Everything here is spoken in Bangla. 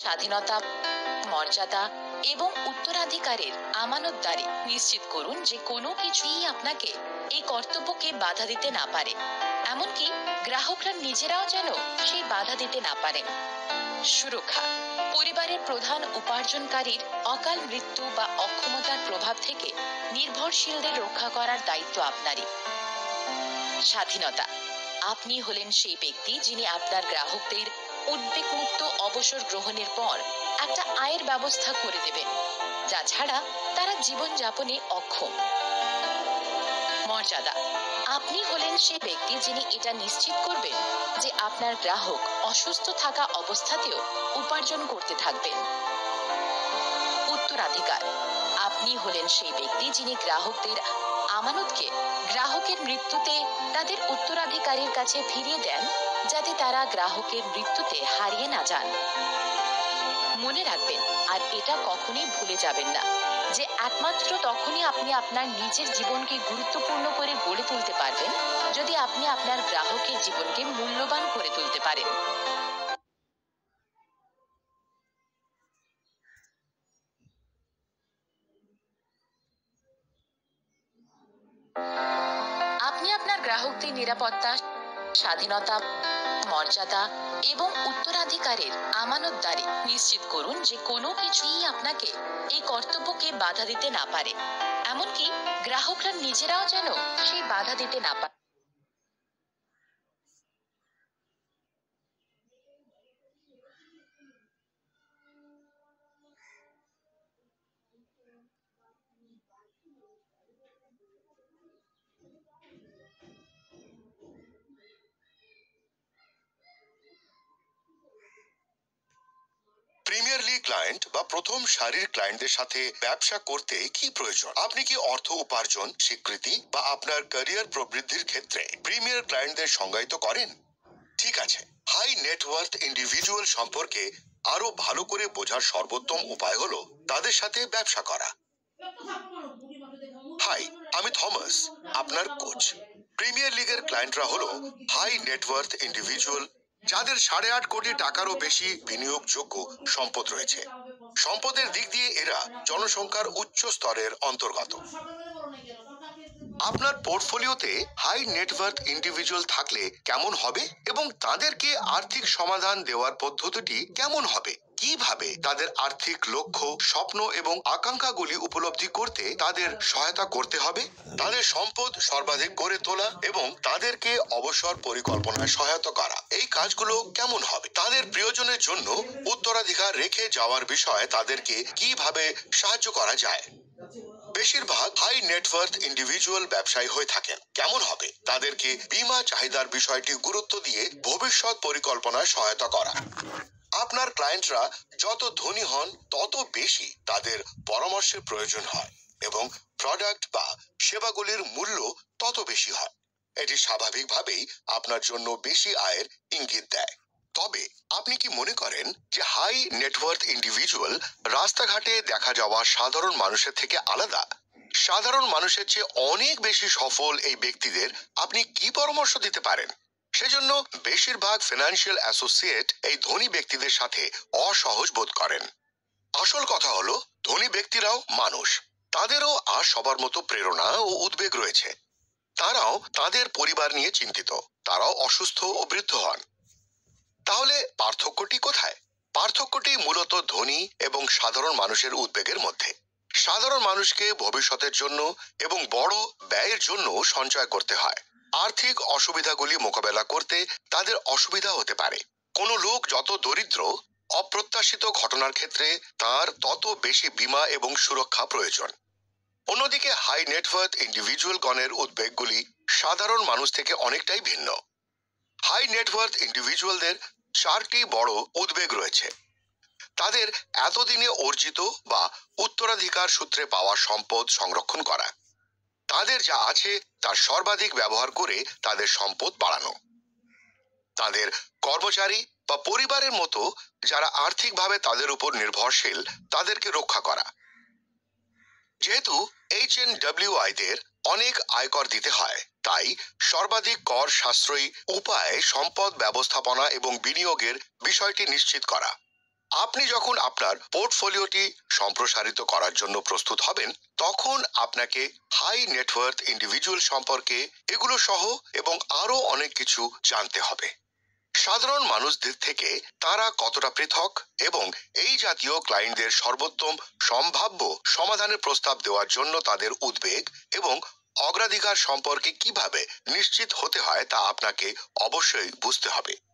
স্বাধীনতা, মর্যাদা এবং উত্তরাধিকারের আমানতদারি নিশ্চিত করুন যে কোনো কিছুই আপনাকে এই কর্তব্যকে বাধা দিতে না পারে, এমনকি গ্রাহকরা নিজেরাও যেন সেই বাধা দিতে না পারেন। সুরক্ষা, পরিবারের প্রধান উপার্জনকারীর অকাল মৃত্যু বা অক্ষমতার প্রভাব থেকে নির্ভরশীলদের রক্ষা করার দায়িত্ব আপনারই। স্বাধীনতা, আপনি হলেন সেই ব্যক্তি যিনি আপনার গ্রাহকদের উদ্বেগমুক্ত অবসর গ্রহণের পর একটা আয়ের ব্যবস্থা করে দেবেন, যা ছাড়া তারা জীবনযাপনে অক্ষম। মর্যাদা, আপনি হলেন সেই ব্যক্তি যিনি এটা নিশ্চিত করবেন যে আপনার গ্রাহক অসুস্থ থাকা অবস্থাতেও উপার্জন করতে থাকবেন। উত্তরাধিকার, আপনি হলেন সেই ব্যক্তি যিনি গ্রাহকদের আমানতকে গ্রাহকের মৃত্যুতে তাদের উত্তরাধিকারীর কাছে ফিরিয়ে দেন, যাতে তারা গ্রাহকের মৃত্যুতে হারিয়ে না যান। মনে রাখবেন, আর এটা কখনোই ভুলে যাবেন না, যে একমাত্র তখনই আপনি আপনার নিজের জীবনকে গুরুত্বপূর্ণ করে গড়ে তুলতে পারবেন যদি আপনি আপনার গ্রাহকের জীবনকে মূল্যবান করে তুলতে পারেন। আপনি আপনার গ্রাহকদের নিরাপত্তা, স্বাধীনতা, মর্যাদা এবং উত্তরাধিকারের আমানতদারি নিশ্চিত করুন যে কোনো কিছুই আপনাকে এই কর্তব্যকে বাধা দিতে না পারে, এমনকি গ্রাহকরা নিজেরাও যেন সেই বাধা দিতে না পারে। প্রিমিয়ার লিগ ক্লায়েন্ট বা প্রথম সারির ক্লায়েন্টদের সাথে ব্যবসা করতে কি প্রয়োজন? আপনি কি অর্থ উপার্জন, স্বীকৃতি বা আপনার ক্যারিয়ার প্রবৃদ্ধির ক্ষেত্রে প্রিমিয়ার ক্লায়েন্টদের সংজ্ঞায়িত করেন? ঠিক আছে, হাই নেটওয়ার্থ ইন্ডিভিজুয়াল সম্পর্কে আরো ভালো করে বোঝার সর্বোত্তম উপায় হলো তাদের সাথে ব্যবসা করা। হাই, আমি থমাস, আপনার কোচ। প্রিমিয়ার লিগের ক্লায়েন্টরা হলো হাই নেটওয়ার্থ ইন্ডিভিজুয়াল, যাদের 8.5 কোটি টাকারও বেশি বিনিয়োগযোগ্য সম্পদ রয়েছে। সম্পদের দিক দিয়ে এরা জনসংখ্যার উচ্চ স্তরের অন্তর্গত। আপনার পোর্টফোলিওতে হাই নেটওয়ার্থ ইন্ডিভিজুয়াল থাকলে কেমন হবে এবং তাদেরকে আর্থিক সমাধান দেওয়ার পদ্ধতিটি কেমন হবে? কিভাবে তাদের আর্থিক লক্ষ্য, স্বপ্ন এবং আকাঙ্ক্ষাগুলি উপলব্ধি করতে তাদের সহায়তা করতে হবে? তাদের সম্পদ সর্বাধিক করে তোলা এবং তাদেরকে অবসর পরিকল্পনায় সহায়তা করা, এই কাজগুলো কেমন হবে? তাদের প্রিয়জনের জন্য উত্তরাধিকার রেখে যাওয়ার বিষয়ে তাদেরকে কিভাবে সাহায্য করা যায়? বেশিরভাগ হাই নেটওয়ার্থ ইন্ডিভিজুয়াল ব্যবসায়ী হয়ে থাকেন। কেমন হবে তাদেরকে বীমা চাহিদার বিষয়টি গুরুত্ব দিয়ে ভবিষ্যৎ পরিকল্পনায় সহায়তা করা? আপনার ক্লায়েন্টরা যত ধনী হন তত বেশি তাদের পরামর্শের প্রয়োজন হয় এবং প্রোডাক্ট বা সেবাগুলির মূল্য তত বেশি হয়। এটি স্বাভাবিকভাবেই আপনার জন্য বেশি আয়ের ইঙ্গিত দেয়। তবে আপনি কি মনে করেন যে হাই নেটওয়ার্থ ইন্ডিভিজুয়াল রাস্তাঘাটে দেখা যাওয়া সাধারণ মানুষের থেকে আলাদা? সাধারণ মানুষের চেয়ে অনেক বেশি সফল এই ব্যক্তিদের আপনি কি পরামর্শ দিতে পারেন? সেজন্য বেশিরভাগ ফিনান্সিয়াল অ্যাসোসিয়েট এই ধনী ব্যক্তিদের সাথে অসহজ বোধ করেন। আসল কথা হলো, ধনী ব্যক্তিরাও মানুষ, তাদেরও আর সবার মতো প্রেরণা ও উদ্বেগ রয়েছে। তারাও তাদের পরিবার নিয়ে চিন্তিত, তারাও অসুস্থ ও বৃদ্ধ হন। তাহলে পার্থক্যটি কোথায়? পার্থক্যটি মূলত ধনী এবং সাধারণ মানুষের উদ্বেগের মধ্যে। সাধারণ মানুষকে ভবিষ্যতের জন্য এবং বড় ব্যয়ের জন্য সঞ্চয় করতে হয়। আর্থিক অসুবিধাগুলি মোকাবেলা করতে তাদের অসুবিধা হতে পারে। কোনো লোক যত দরিদ্র, অপ্রত্যাশিত ঘটনার ক্ষেত্রে তার তত বেশি বীমা এবং সুরক্ষা প্রয়োজন। অন্যদিকে হাই নেটওয়ার্থ ইন্ডিভিজুয়াল গণের উদ্বেগগুলি সাধারণ মানুষ থেকে অনেকটাই ভিন্ন। হাই নেটওয়ার্থ ইন্ডিভিজুয়ালদের 4টি বড় উদ্বেগ রয়েছে। তাদের এতদিনে অর্জিত বা উত্তরাধিকার সূত্রে পাওয়া সম্পদ সংরক্ষণ করা, তাদের যা আছে তার সর্বাধিক ব্যবহার করে তাদের সম্পদ বাড়ানো, তাদের কর্মচারী বা পরিবারের মতো যারা আর্থিকভাবে তাদের উপর নির্ভরশীল তাদেরকে রক্ষা করা। যেহেতু HNWI দের অনেক আয়কর দিতে হয়, তাই সর্বাধিক কর সাশ্রয়ী উপায়ে সম্পদ ব্যবস্থাপনা এবং বিনিয়োগের বিষয়টি নিশ্চিত করা। আপনি যখন আপনার পোর্টফোলিওটি সম্প্রসারিত করার জন্য প্রস্তুত হবেন, তখন আপনাকে হাই নেটওয়ার্থ ইন্ডিভিজুয়াল সম্পর্কে এগুলো সহ এবং আরো অনেক কিছু জানতে হবে। সাধারণ মানুষদের থেকে তারা কতটা পৃথক এবং এই জাতীয় ক্লায়েন্টদের সর্বোত্তম সম্ভাব্য সমাধানের প্রস্তাব দেওয়ার জন্য তাদের উদ্বেগ এবং অগ্রাধিকার সম্পর্কে কিভাবে নিশ্চিত হতে হয় তা আপনাকে অবশ্যই বুঝতে হবে।